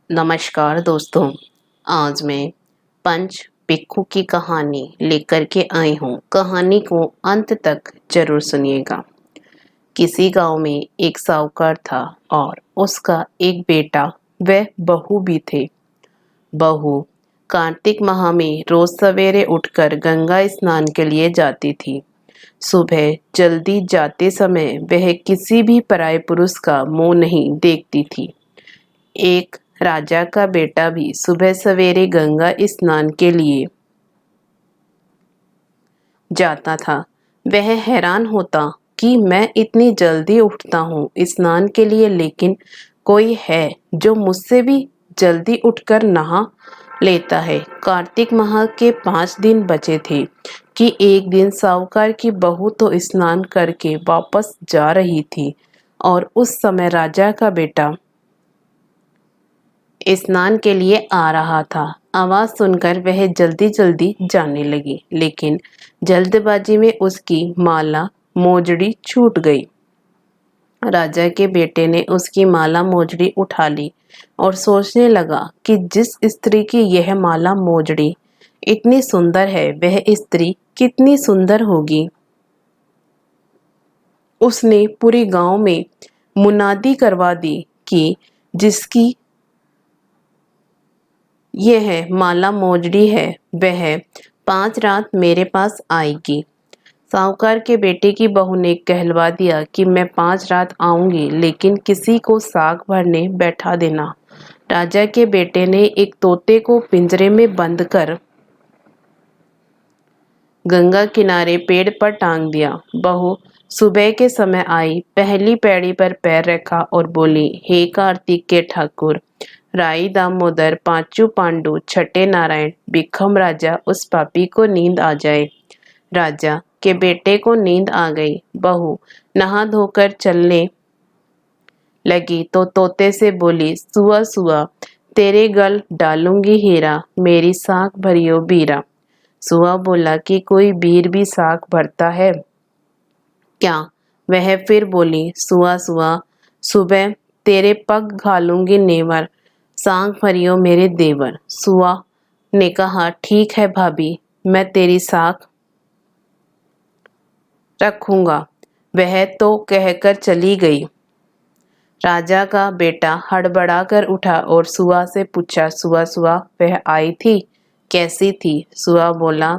नमस्कार दोस्तों। आज मैं पंच पिक्खू की कहानी लेकर के आई हूँ। कहानी को अंत तक जरूर सुनिएगा। किसी गांव में एक साहूकार था और उसका एक बेटा व बहू भी थे। बहू कार्तिक माह में रोज सवेरे उठकर गंगा स्नान के लिए जाती थी। सुबह जल्दी जाते समय वह किसी भी पराये पुरुष का मुंह नहीं देखती थी। एक राजा का बेटा भी सुबह सवेरे गंगा स्नान के लिए जाता था। वह हैरान होता कि मैं इतनी जल्दी उठता हूँ स्नान के लिए, लेकिन कोई है जो मुझसे भी जल्दी उठकर नहा लेता है। कार्तिक माह के 5 दिन बचे थे कि एक दिन साहूकार की बहू तो स्नान करके वापस जा रही थी और उस समय राजा का बेटा स्नान के लिए आ रहा था। आवाज सुनकर वह जल्दी जल्दी जाने लगी, लेकिन जल्दबाजी में उसकी माला मोजड़ी छूट गई। राजा के बेटे ने उसकी माला मोजड़ी उठा ली और सोचने लगा कि जिस स्त्री की यह माला मोजड़ी इतनी सुंदर है, वह स्त्री कितनी सुंदर होगी। उसने पूरे गांव में मुनादी करवा दी कि जिसकी यह माला मोजड़ी है वह 5 रात मेरे पास आएगी। साहूकार के बेटे की बहू ने कहलवा दिया कि मैं 5 रात आऊंगी, लेकिन किसी को साग भरने बैठा देना। राजा के बेटे ने एक तोते को पिंजरे में बंद कर गंगा किनारे पेड़ पर टांग दिया। बहू सुबह के समय आई, पहली पैड़ी पर पैर रखा और बोली, हे कार्तिक के ठाकुर, राई दामोदर, पांचू पांडु, छठे नारायण, भिखम राजा, उस पापी को नींद आ जाए। राजा के बेटे को नींद आ गई। बहू नहा धोकर चलने लगी तो तोते से बोली, सुआ सुआ, तेरे गल डालूंगी हीरा, मेरी साख भरियो बीरा। सुआ बोला कि कोई बीर भी साख भरता है क्या? वह फिर बोली, सुआ सुआ, सुबह तेरे पग घालूंगी नेवर, सांग भरियो मेरे देवर। सुआ ने कहा, ठीक है भाभी, मैं तेरी साख रखूंगा। वह तो कहकर चली गई। राजा का बेटा हड़बड़ा कर उठा और सुआ से पूछा, सुआ सुआ, वह आई थी, कैसी थी? सुआ बोला,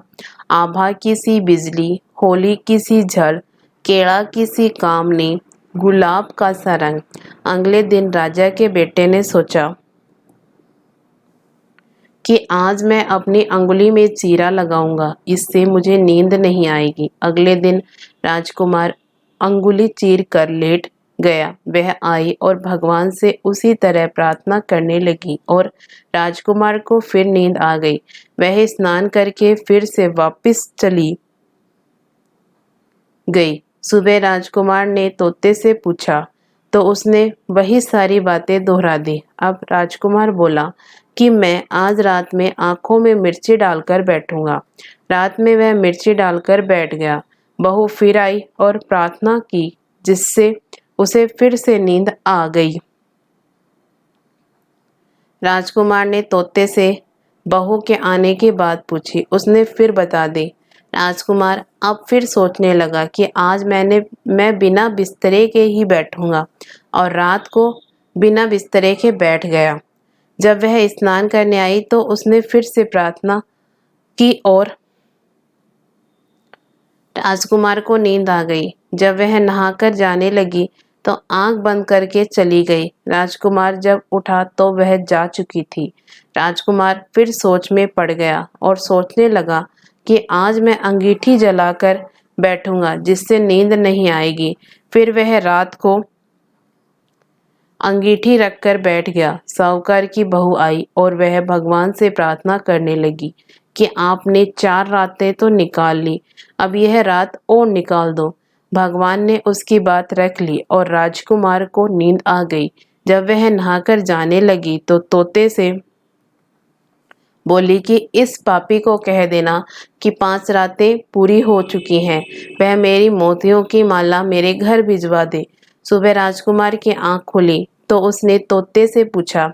आभा की सी बिजली, होली की सी झड़, केड़ा की सी कामनी, गुलाब का सा रंग। अगले दिन राजा के बेटे ने सोचा कि आज मैं अपनी अंगुली में चीरा लगाऊंगा, इससे मुझे नींद नहीं आएगी। अगले दिन राजकुमार अंगुली चीर कर लेट गया। वह आई और भगवान से उसी तरह प्रार्थना करने लगी और राजकुमार को फिर नींद आ गई। वह स्नान करके फिर से वापस चली गई। सुबह राजकुमार ने तोते से पूछा तो उसने वही सारी बातें दोहरा दी। अब राजकुमार बोला कि मैं आज रात में आंखों में मिर्ची डालकर बैठूंगा। रात में वह मिर्ची डालकर बैठ गया। बहू फिर आई और प्रार्थना की, जिससे उसे फिर से नींद आ गई। राजकुमार ने तोते से बहू के आने की बात पूछी। उसने फिर बता दी। राजकुमार अब फिर सोचने लगा कि आज मैं बिना बिस्तरे के ही बैठूंगा और रात को बिना बिस्तरे के बैठ गया। जब वह स्नान करने आई तो उसने फिर से प्रार्थना की और राजकुमार को नींद आ गई। जब वह नहाकर जाने लगी तो आंख बंद करके चली गई। राजकुमार जब उठा तो वह जा चुकी थी। राजकुमार फिर सोच में पड़ गया और सोचने लगा कि आज मैं अंगीठी जलाकर बैठूंगा, जिससे नींद नहीं आएगी। फिर वह रात को अंगीठी रखकर बैठ गया। साहूकार की बहू आई और वह भगवान से प्रार्थना करने लगी कि आपने 4 रातें तो निकाल ली, अब यह रात और निकाल दो। भगवान ने उसकी बात रख ली और राजकुमार को नींद आ गई। जब वह नहाकर जाने लगी तो तोते से बोली कि इस पापी को कह देना कि 5 रातें पूरी हो चुकी हैं, वह मेरी मोतियों की माला मेरे घर भिजवा दे। सुबह राजकुमार की आंख खुली तो उसने तोते से पूछा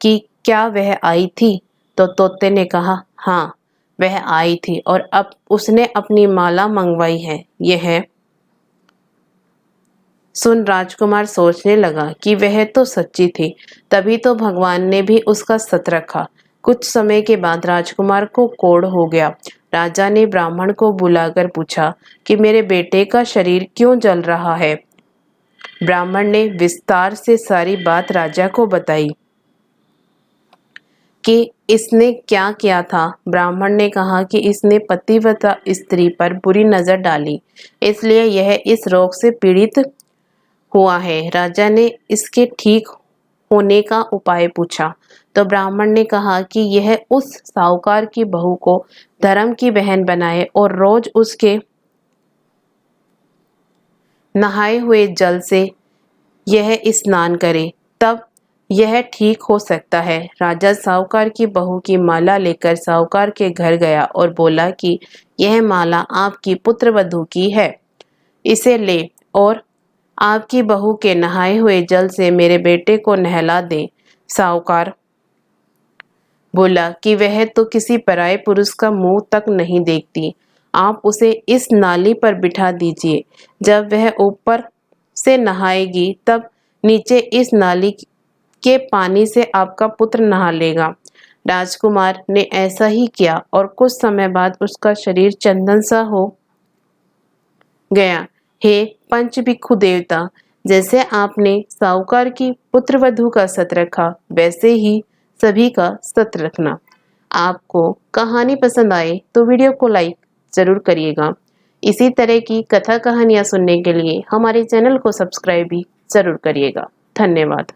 कि क्या वह आई थी? तो तोते ने कहा, हाँ, वह आई थी और अब उसने अपनी माला मंगवाई है। यह सुन राजकुमार सोचने लगा कि वह तो सच्ची थी, तभी तो भगवान ने भी उसका सत रखा। कुछ समय के बाद राजकुमार को कोढ़ हो गया। राजा ने ब्राह्मण को बुलाकर पूछा कि मेरे बेटे का शरीर क्यों जल रहा है। ब्राह्मण ने विस्तार से सारी बात राजा को बताई कि इसने क्या किया था। ब्राह्मण ने कहा कि इसने पतिव्रता स्त्री पर बुरी नजर डाली, इसलिए यह इस रोग से पीड़ित हुआ है। राजा ने इसके ठीक होने का उपाय पूछा तो ब्राह्मण ने कहा कि यह उस साहूकार की बहू को धर्म की बहन बनाए और रोज उसके नहाए हुए जल से यह स्नान करे, तब यह ठीक हो सकता है। राजा साहूकार की बहू की माला लेकर साहूकार के घर गया और बोला कि यह माला आपकी पुत्रवधू की है, इसे ले और आपकी बहू के नहाए हुए जल से मेरे बेटे को नहला दे। साहूकार बोला कि वह तो किसी पराये पुरुष का मुंह तक नहीं देखती, आप उसे इस नाली पर बिठा दीजिए। जब वह ऊपर से नहाएगी तब नीचे इस नाली के पानी से आपका पुत्र नहा लेगा। राजकुमार ने ऐसा ही किया और कुछ समय बाद उसका शरीर चंदन सा हो गया। हे पंचभिक्षु देवता, जैसे आपने साहूकार की पुत्रवधू का सत रखा, वैसे ही सभी का सत रखना। आपको कहानी पसंद आए तो वीडियो को लाइक जरूर करिएगा। इसी तरह की कथा कहानियाँ सुनने के लिए हमारे चैनल को सब्सक्राइब भी जरूर करिएगा। धन्यवाद।